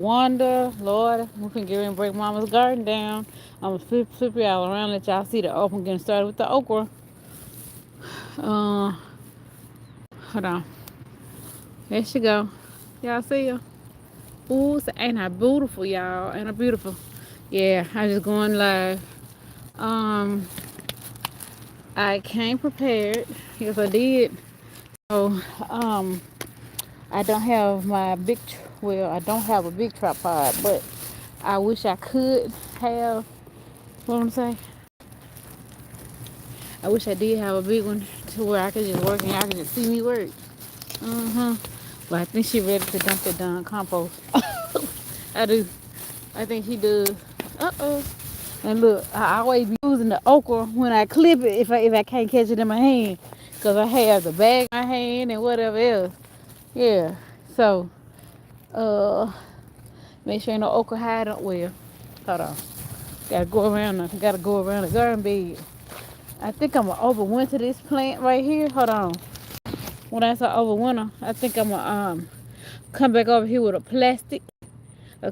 Wanda, Lord, we can get ready and break Mama's garden down. I'm gonna flip y'all around, let y'all see the open getting started with the okra. Uh, Hold on. There she go. Y'all see her? Ooh, so ain't I beautiful, y'all? Ain't I beautiful? Yeah, I just going live. Um, I came prepared. Yes, I did. So, I don't have my well, I don't have a big tripod, but I wish I could have, what I'm saying? I wish I did have a big one to where I could just work and y'all could just see me work. Uh-huh. But I think she ready to dump it down compost. I do. I think she does. Uh-oh. And look, I always be using the okra when I clip it if I can't catch it in my hand. Because I have the bag in my hand and whatever else. Yeah. So, uh, make sure ain't no okra hide up well. Hold on. Gotta go around the garden bed. I think I'm gonna overwinter this plant right here. Hold on. When I say overwinter, I think I'm gonna come back over here with a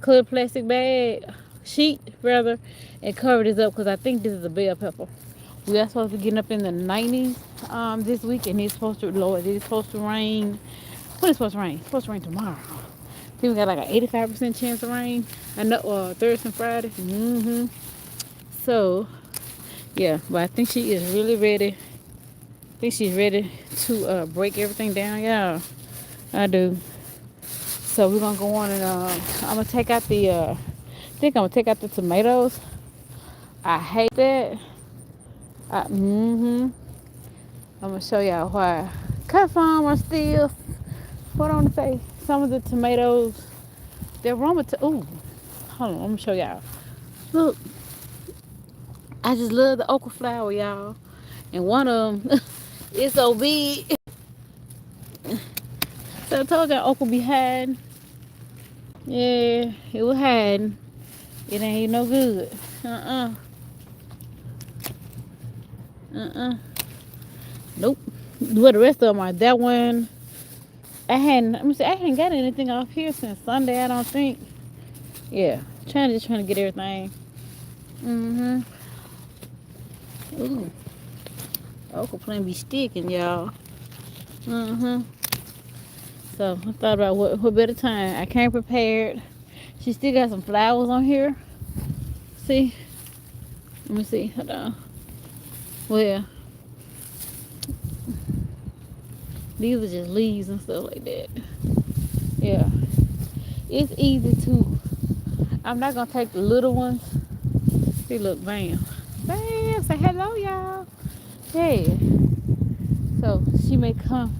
clear plastic bag, sheet rather, and cover this up because I think this is a bell pepper. We are supposed to be getting up in the 90s this week, and it's supposed to rain. When is it supposed to rain? It's supposed to rain tomorrow. I think we got like an 85% chance of rain. I know Thursday and Friday. So yeah, but I think she is really ready. I think she's ready to break everything down, y'all. I do. So we're gonna go on and I'm gonna take out the I think I'm gonna take out the tomatoes. I hate that. I'm gonna show y'all why. Cut farm are still, what I want to say, some of the tomatoes, they're wrong with, ooh, hold on, I'm gonna show y'all. Look, I just love the okra flower, y'all. And one of them is so big. So I told y'all okra be hiding. Yeah, it was hiding. It ain't no good. Uh-uh. Nope. But the rest of them are that one. I hadn't got anything off here since Sunday, I don't think. Yeah. Just trying to get everything. Ooh. Okra plant be sticking, y'all. So I thought about what better time. I came prepared. She still got some flowers on here. See? Let me see. Hold on. Well, these are just leaves and stuff like that. Yeah. It's easy to. I'm not gonna take the little ones. See, look, bam. Bam. Say hello, y'all. Yeah. So she may come.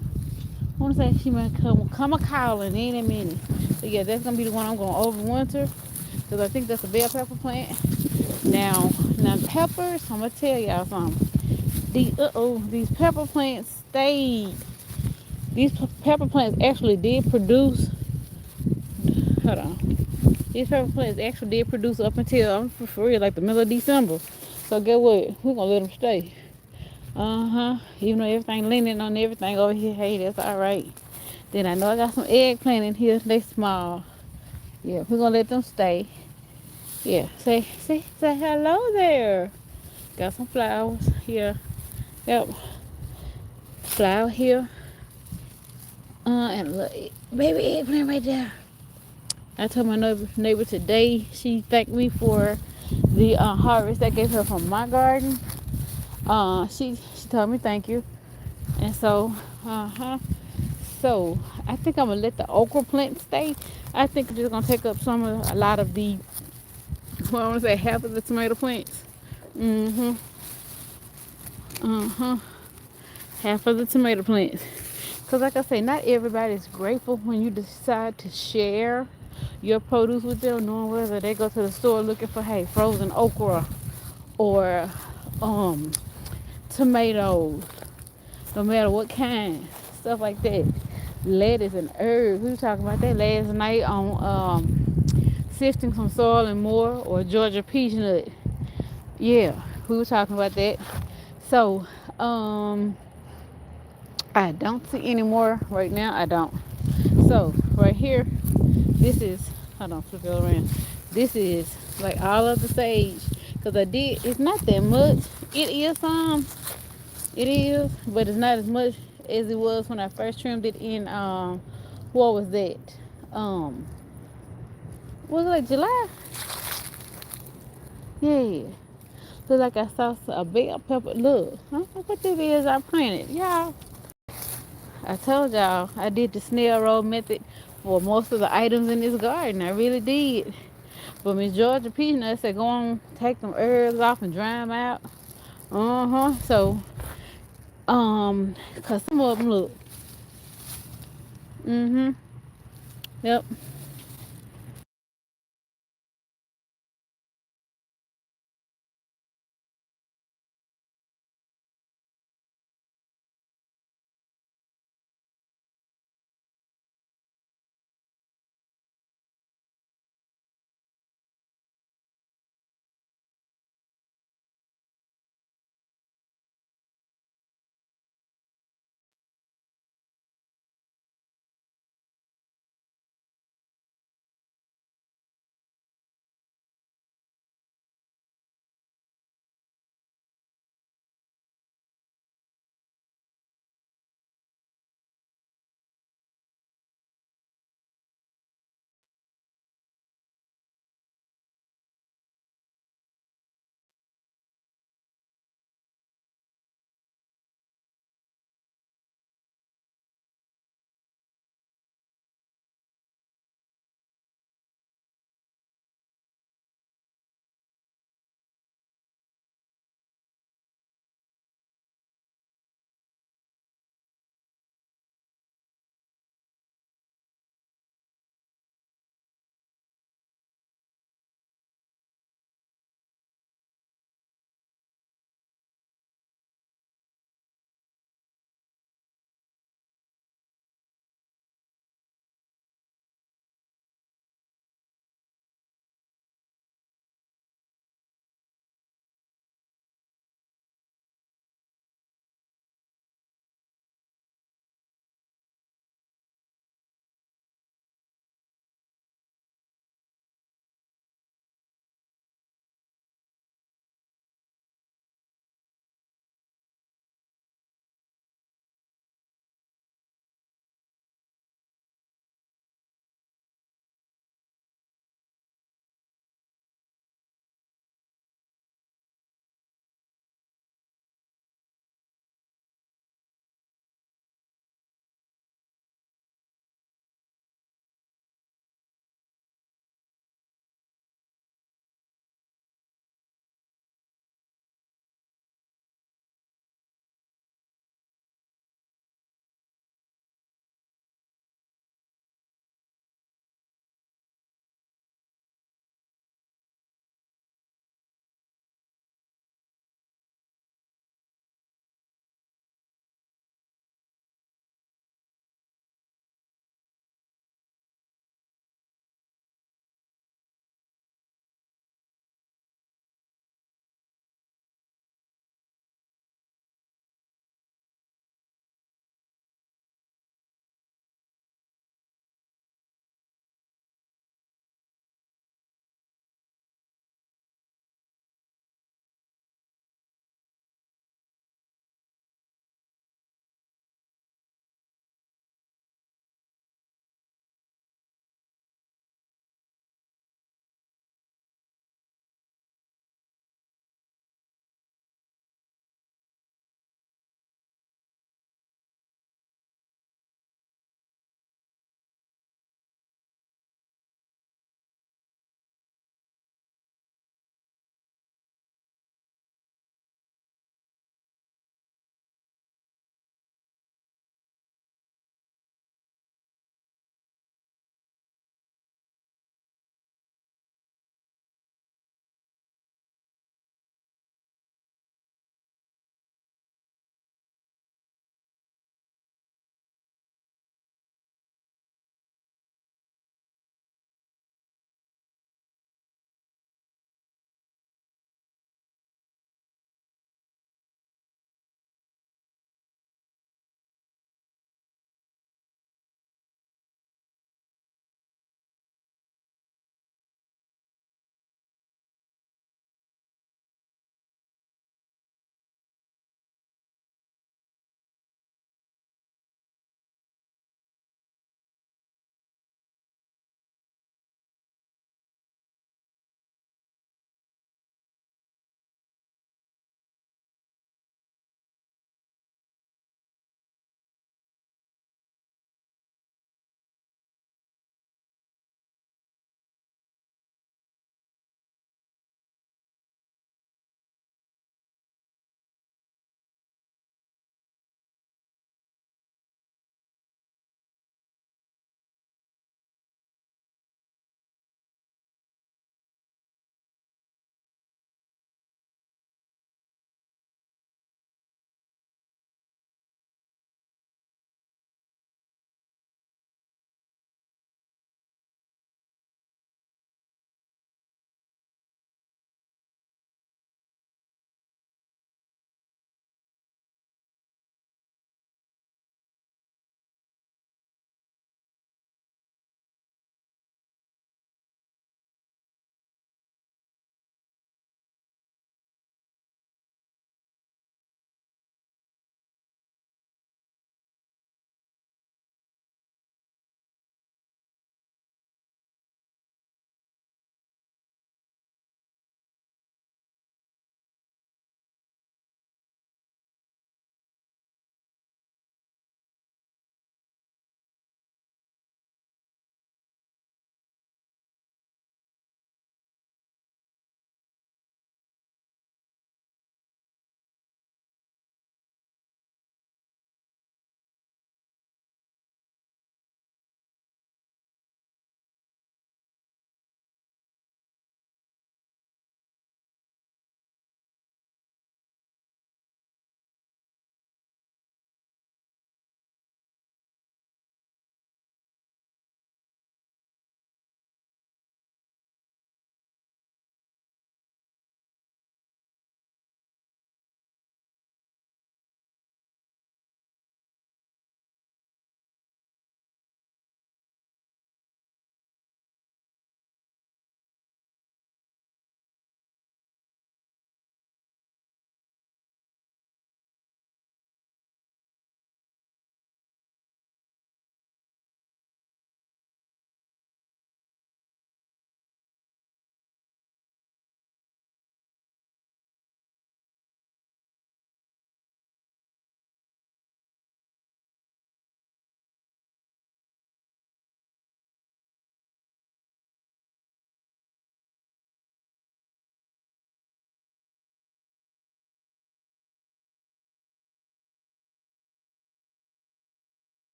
I want to say she may come a calling in a minute. But yeah, that's gonna be the one I'm gonna overwinter because I think that's a bell pepper plant. Now peppers. I'm gonna tell y'all something. These pepper plants stayed. These pepper plants actually did produce. Hold on. These pepper plants actually did produce up until for real like the middle of December. So get what? We're gonna let them stay. Even though everything leaning on everything over here, hey, that's all right. Then I know I got some eggplant in here. They small. Yeah, we're gonna let them stay. Yeah, say hello there. Got some flowers here. Yep, flower here. And look, baby eggplant right there. I told my neighbor today. She thanked me for the harvest I gave her from my garden. She told me thank you, and so so I think I'm gonna let the okra plant stay. I think it's just gonna take up a lot of the, well, I want to say half of the tomato plants. Half of the tomato plants. Cause like I say, not everybody's grateful when you decide to share your produce with them, knowing whether they go to the store looking for frozen okra or tomatoes, no matter what kind, stuff like that. Lettuce and herbs. We were talking about that last night on sifting some soil and more, or Georgia peach nut. Yeah, we were talking about that. So I don't see any more right now. I don't. So right here, this is Hold on, flip it around. This is like all of the sage. Cause I did, it's not that much. It is some, it is, but it's not as much as it was when I first trimmed it in, what was that? Um, was it like July? Yeah. Look like I saw a bell pepper. Look, I don't know what this is I planted. Y'all, I told y'all I did the snail roll method for most of the items in this garden. I really did. But Miss Georgia Peanut said go on, take them herbs off and dry them out. So, cause some of them look. Yep.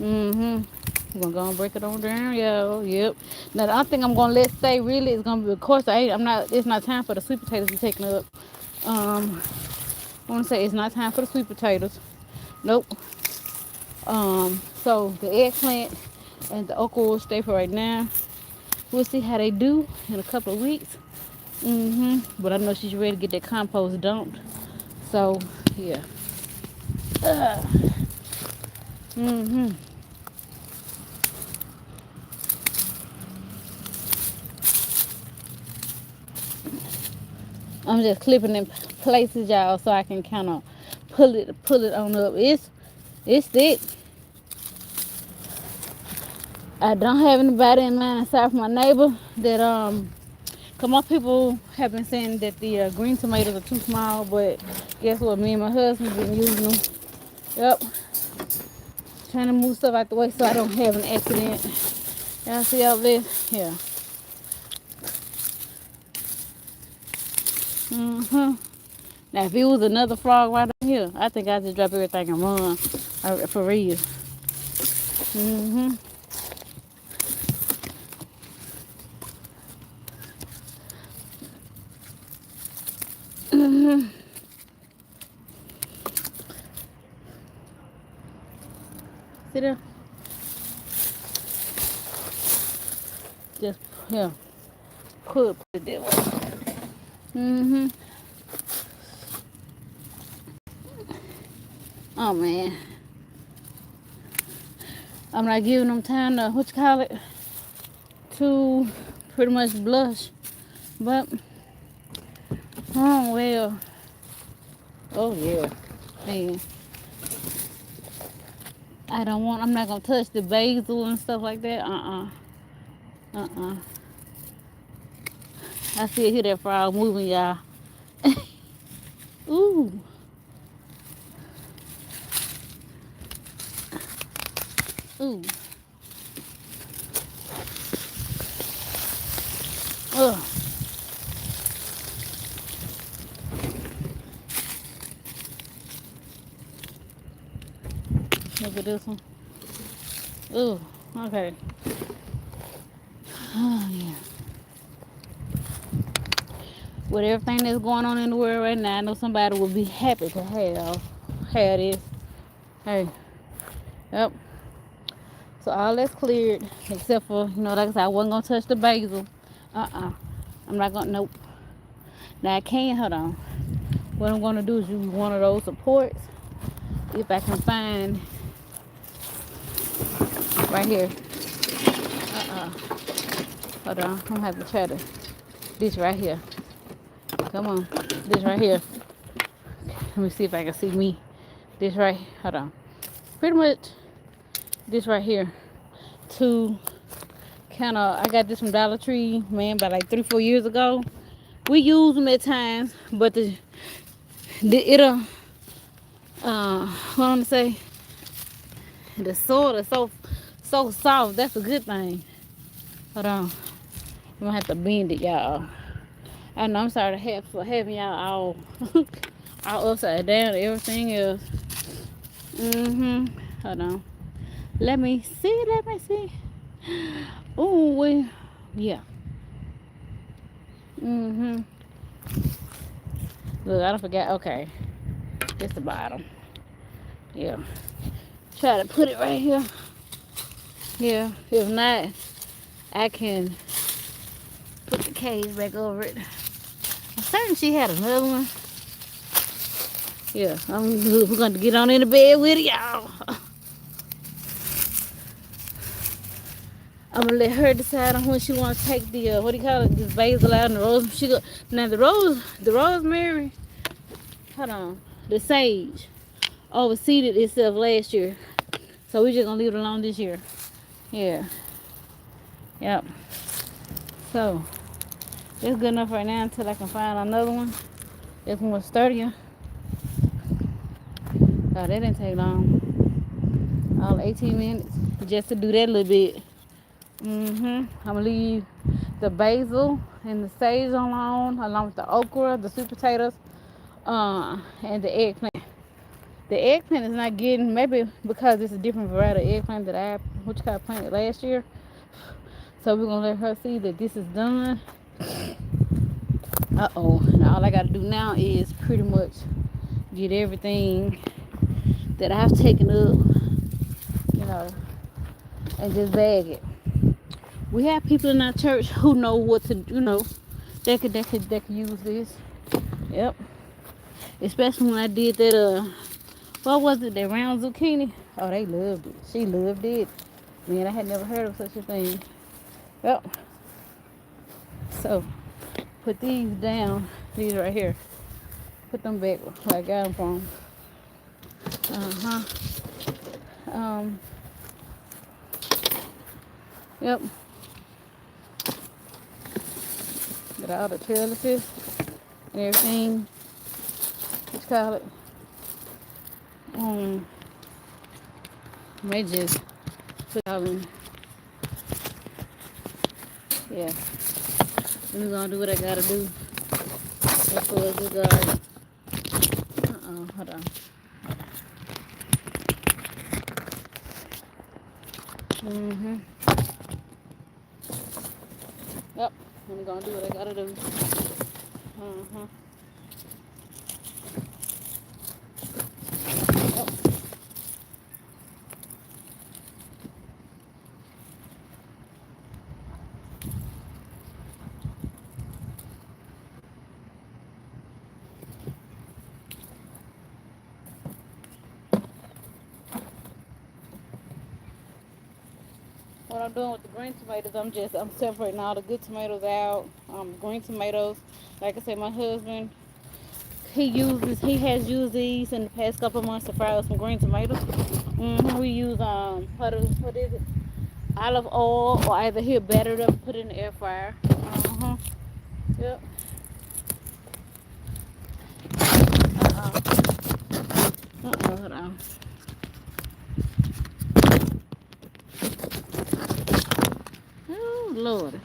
Mm-hmm. We're gonna go and break it on down, yo. Yep. Now the only thing I'm gonna let stay really is gonna be, of course, I'm not. It's not time for the sweet potatoes to be taken up. I want to say it's not time for the sweet potatoes. Nope. So the eggplant and the okra will stay for right now. We'll see how they do in a couple of weeks. But I know she's ready to get that compost dumped. So yeah. Uh, mm-hmm. I'm just clipping in places, y'all, so I can kind of pull it on up. It's thick. I don't have anybody in mind aside from my neighbor that cause most people have been saying that the green tomatoes are too small, but guess what? Me and my husband been using them. Yep, trying to move stuff out the way so I don't have an accident. Y'all see all this? Yeah. Now if it was another frog right down here, I think I'd just drop everything and run. For real. See there? Just yeah. Put it there. Oh man. I'm not giving them time to what you call it to pretty much blush. But oh well. Oh yeah. Man. I'm not gonna touch the basil and stuff like that. I still hear that frog moving, y'all. Ooh. Ooh. Ugh. Look at this one. Ooh. Okay. Oh yeah. With everything that's going on in the world right now, I know somebody would be happy to have this. Hey. Yep. So all that's cleared, except for, like I said, I wasn't gonna touch the basil. I'm not gonna, nope. Now I can, hold on. What I'm gonna do is use one of those supports, if I can find, right here. Hold on, I'm gonna have to try this right here. Come on, this right here. Let me see if I can see me. This right, hold on. Pretty much this right here to kind of, I got this from Dollar Tree, man, about like 3-4 years ago. We use them at times, but it'll what I'm gonna say, the soil is so soft. That's a good thing. Hold on, I'm gonna have to bend it, y'all. I know, I'm sorry for having y'all all upside down and everything else. Hold on. Let me see. Oh, yeah. Look, I don't forget. Okay, it's the bottom. Yeah. Try to put it right here. Yeah. If not, I can put the cage back over it. I'm certain she had another one. Yeah, we're going to get on in the bed with it, y'all. I'm gonna let her decide on when she want to take the what do you call it, this basil out and the rose. Now the rosemary. Hold on, the sage overseeded itself last year, so we just gonna leave it alone this year. Yeah. Yep. So it's good enough right now until I can find another one that's more sturdier. God, that didn't take long. All 18 minutes just to do that little bit. I'm gonna leave the basil and the sage along with the okra, the sweet potatoes, and the eggplant. The eggplant is not getting, maybe because it's a different variety of eggplant that I, what you call, planted last year. So we're gonna let her see that this is done. And all I gotta do now is pretty much get everything that I've taken up, you know, and just bag it. We have people in our church who know what to, they could use this. Yep. Especially when I did that, what was it, that round zucchini? Oh, they loved it. She loved it. Man, I had never heard of such a thing. Yep. So, put these down. These right here. Put them back where I got them from. Uh-huh. Um, yep. Got all the trellises and everything. What you call it? May just put all in. Yeah. I'm gonna do what I gotta do as far as this garden. Hold on. Yep. I'm gonna do what I gotta do. Yep. What I'm doing with the green tomatoes, I'm separating all the good tomatoes out. Green tomatoes, like I said, my husband, he has used these in the past couple of months to fry up some green tomatoes. We use what is it? Olive oil, or either he'll batter it up and put it in the air fryer. Yep. Hold on. Oh Lord.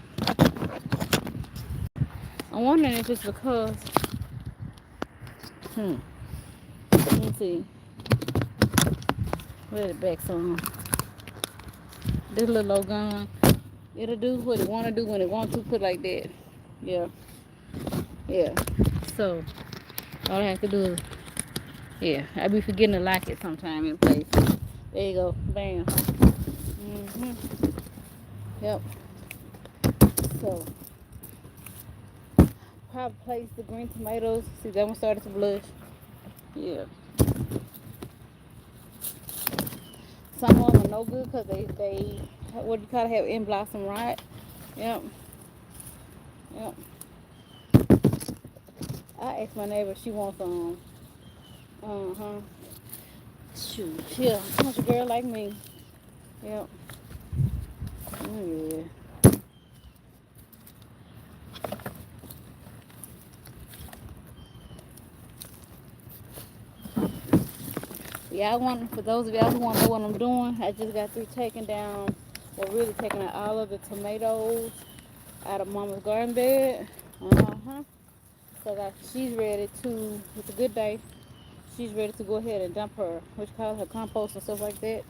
I'm wondering if it's because let me see. Where the back's on. This little old gun. It'll do what it wanna do when it wants to, put like that. Yeah. Yeah. So all I have to do is, I be forgetting to lock it sometime in place. There you go. Bam. Yep. So probably place the green tomatoes. See, that one started to blush. Yeah. Some of them are no good because they what do you call it, have in blossom rot. Yep. Yep. I asked my neighbor if she wants some. Shoot. Yeah. Such a girl like me. Yep. Yeah. Yeah, for those of y'all who want to know what I'm doing, I just got through taking down, or really taking out all of the tomatoes out of Mama's garden bed. So that she's ready to, it's a good day, she's ready to go ahead and dump her, what you call it, her compost and stuff like that.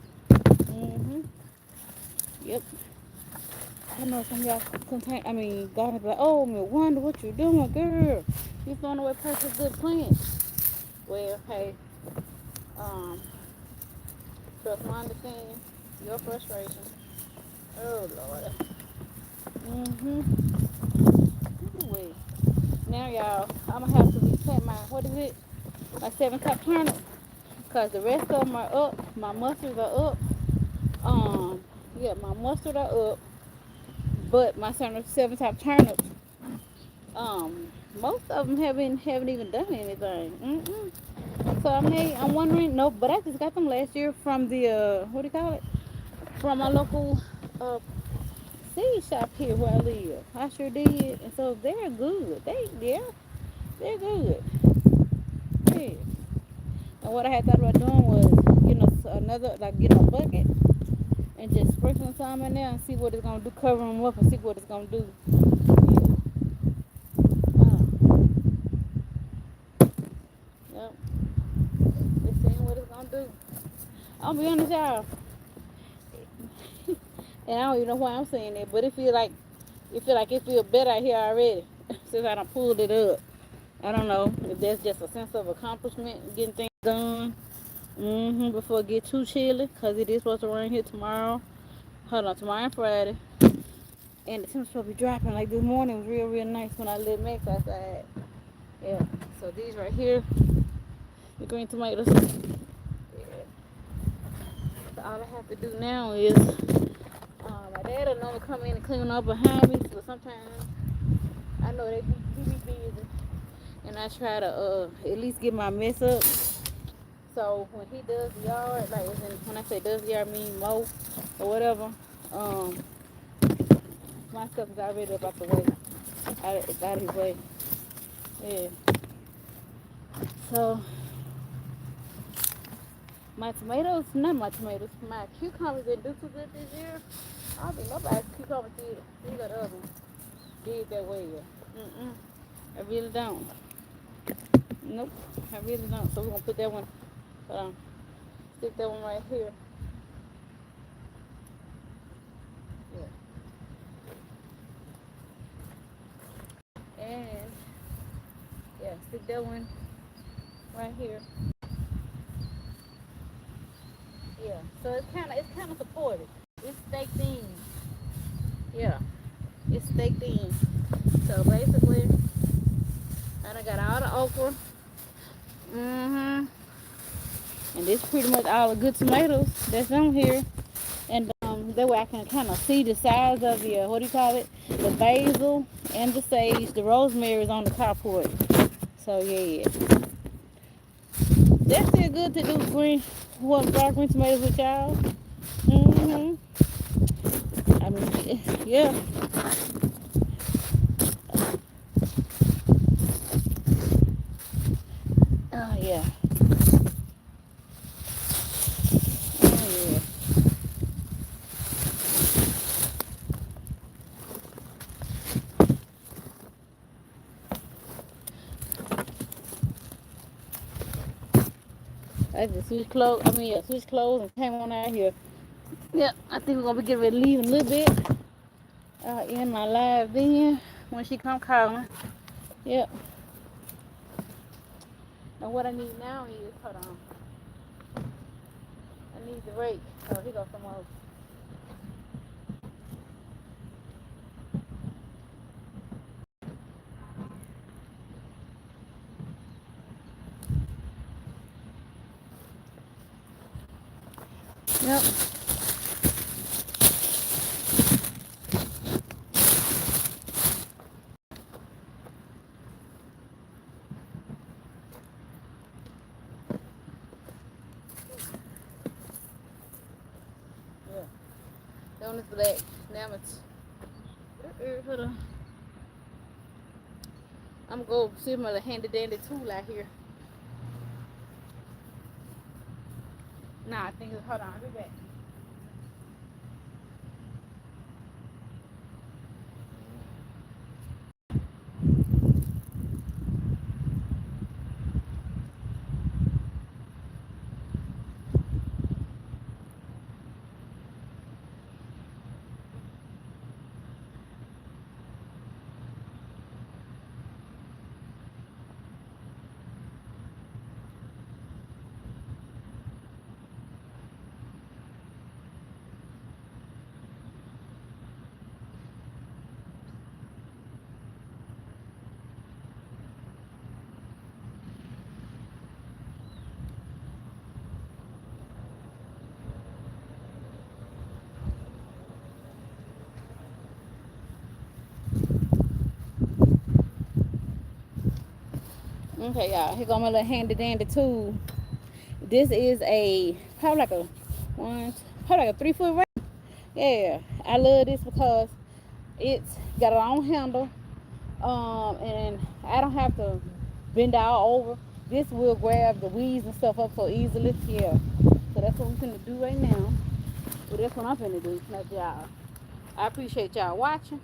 Yep. I know some of y'all gardeners be like, oh, me wonder what you doing, girl. You throwing away perfect good plants. Well, hey, trust my understanding, your frustration. Oh, Lord. Anyway, now, y'all, I'm going to have to replant my 7-top turnips. Because the rest of them are up. My mustards are up. My mustard are up. But my 7-top turnips, most of them haven't even done anything. So I'm wondering, no, but I just got them last year from the, what do you call it? From my local seed shop here where I live. I sure did. And so they're good. They're good. Yeah. And what I had thought about doing was, getting a bucket and just sprinkling some in there and see what it's going to do, cover them up and see what it's going to do. Yeah. Yep. Just seeing what it's going to I'll be honest, y'all. And I don't even know why I'm saying that, but it feel better out here already since I done pulled it up. I don't know if that's just a sense of accomplishment, getting things done. Before it get too chilly, cause it is supposed to rain here tomorrow. Hold on, tomorrow and Friday, and the temperature supposed to be dropping. Like this morning was real, real nice when I let Max outside. Yeah. So these right here, the green tomatoes. Yeah. So all I have to do now is, my dad will normally come in and clean up behind me, but sometimes I know he be busy, and I try to at least get my mess up. So when he does the yard, like when I say does the yard, I mean mow or whatever, um, my stuff is already up out the way. It's out of his way. Yeah. So my cucumbers didn't do too good this year. I don't think nobody's cucumbers did that other one. Did that way yet. I really don't. Nope, I really don't. So we're gonna put that one, stick that one right here. Yeah. And yeah, stick that one right here. Yeah. So it's kinda supported. It's staked in. Yeah. It's staked in. So basically I done got all the okra. And this pretty much all the good tomatoes that's on here. And that way I can kind of see the size of the, what do you call it? The basil and the sage. The rosemary is on the carport. So yeah. That's still good to do dark green tomatoes with y'all. I mean, yeah. Oh yeah. Oh yeah. I just switch clothes. Switch clothes and came on out here. Yeah, I think we're gonna be getting ready to leave in a little bit. In my live then when she come calling. Yep. And what I need now is, hold on. I need the rake. Oh, here goes some more. Yep. Yeah. That one is black. Now it's. Hold on. I'm gonna go see my little handy dandy tool out here. Nah, I think it's. Hold on. I'll be back. Okay, y'all. Here go my little handy dandy tool. This is probably like a 3-foot rake. Yeah, I love this because it's got a long handle. And I don't have to bend all over. This will grab the weeds and stuff up so easily. Yeah. So that's what we're gonna do right now. Well, that's what I'm finna do. Now, y'all. I appreciate y'all watching.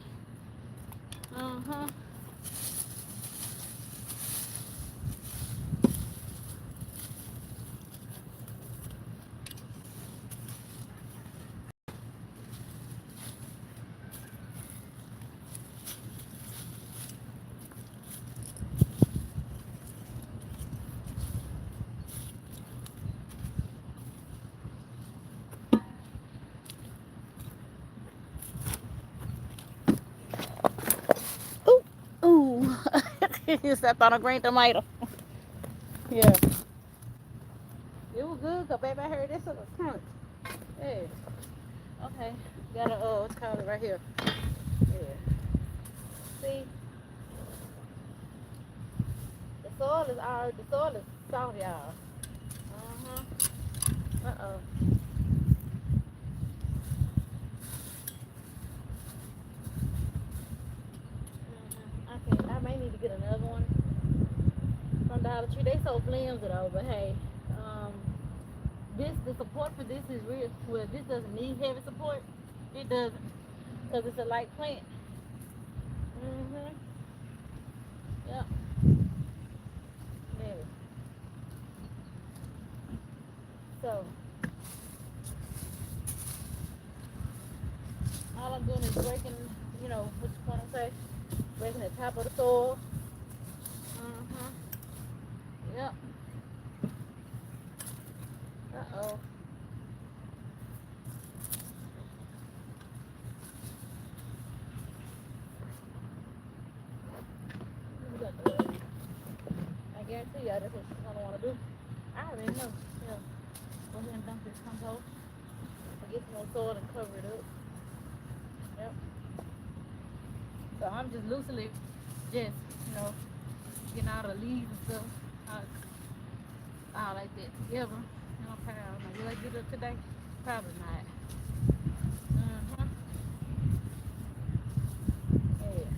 You stepped on a green tomato. Yeah. It was good, cause baby, I heard this little crunch. Yeah. Okay. Got a what's called it right here. Yeah. See, the soil is soft, y'all. Uh-oh. I may need to get another one from Dollar Tree. They so flimsy though, but hey, um, the support for this is real. Well, this doesn't need heavy support. It doesn't, cause it's a light plant. Mhm. Yep. Yeah. So all I'm doing is breaking, what you want to say, breaking the top of the soil. Mhm. Yep. Uh-oh. We got the I guarantee y'all that's what she's gonna want to do. I already know. Yeah. Go ahead and dump this compost. Get some more soil and cover it up. Yep. So I'm just loosely just, getting all the leaves and stuff all like that together. Okay. Will I get it today? Probably not. Mm-hmm. Yeah.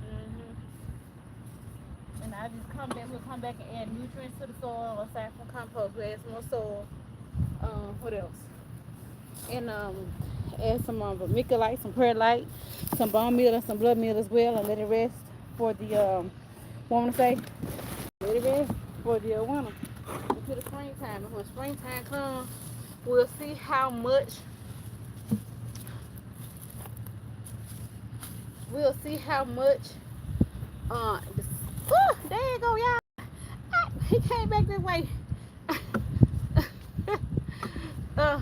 Mm-hmm. And we'll come back and add nutrients to the soil, aside from compost, we'll add some more soil. What else? And add some vermiculite, some perlite, some bone meal and some blood meal as well, and let it rest for the what I want to say, let it rest for the winter until the springtime. And when springtime comes, we'll see how much there you go, y'all. He came back this way. uh,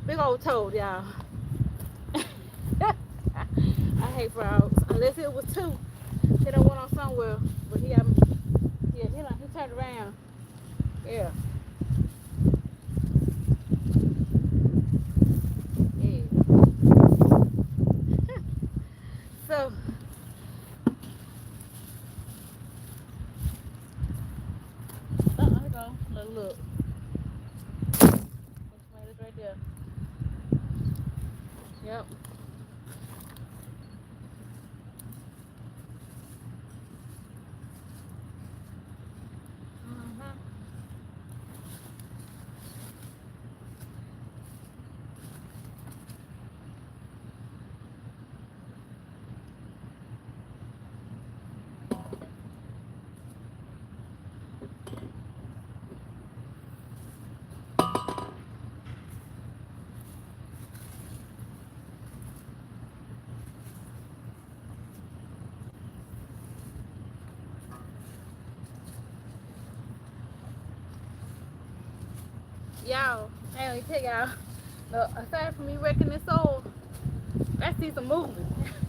Big old toad, y'all. I hate frogs. Unless it was two. He done went on somewhere. But he turned around. Yeah. Yeah. So here go. Look. Tomatoes right there. Yep. Mm-hmm. Y'all, I ain't gonna tell y'all. Look, aside from me wrecking this soul, I see some movement.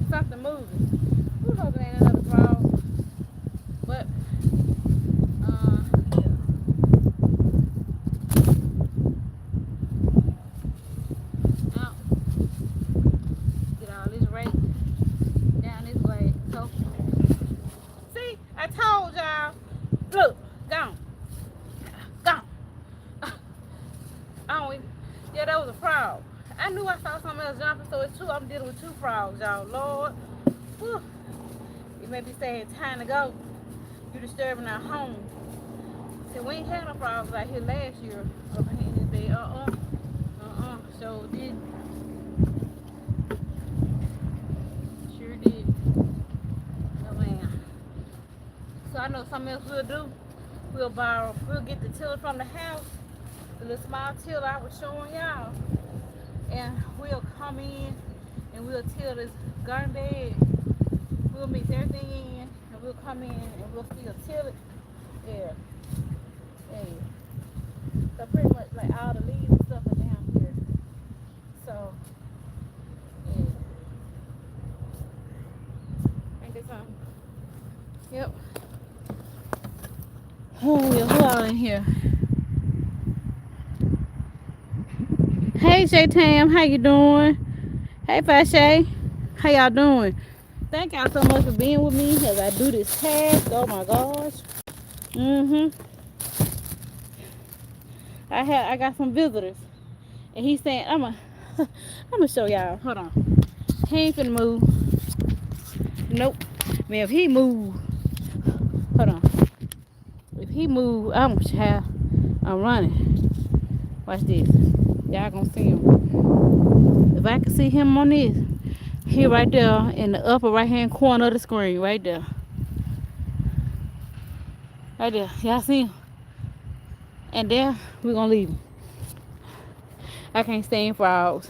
Something moving. Who's hoping ain't another frog? But yeah. Now, get all this right down this way. So, see, I told y'all. Look, gone. Gone. I don't even, yeah, that was a frog. I knew I saw something else jumping, so it's true. I'm dealing with two frogs, y'all. Lord. Whew. You may be saying, time to go. You disturbing our home. See, we ain't had no frogs out here last year up in this bed. So did. Sure did. Oh, man. So I know something else we'll do. We'll get the tiller from the house, the little small tiller I was showing y'all. And we'll come in and we'll till this garden bed. We'll mix everything in and we'll come in and we'll still till it. Yeah. Yeah. So pretty much like all the leaves and stuff are down here. So yeah. Ain't this Yep. Oh, yeah, who all in here? Hey, J Tam, how you doing? Hey, Fashay, how y'all doing? Thank y'all so much for being with me as I do this task. Oh my gosh. I got some visitors, and he's saying I'm gonna show y'all. Hold on. He ain't finna move. Nope. Man, if he move, hold on. If he move, I'm running. Watch this. Y'all gonna see him. If I can see him on this, he right there in the upper right hand corner of the screen, right there. Right there. Y'all see him? And there, we're gonna leave him. I can't stay in for hours.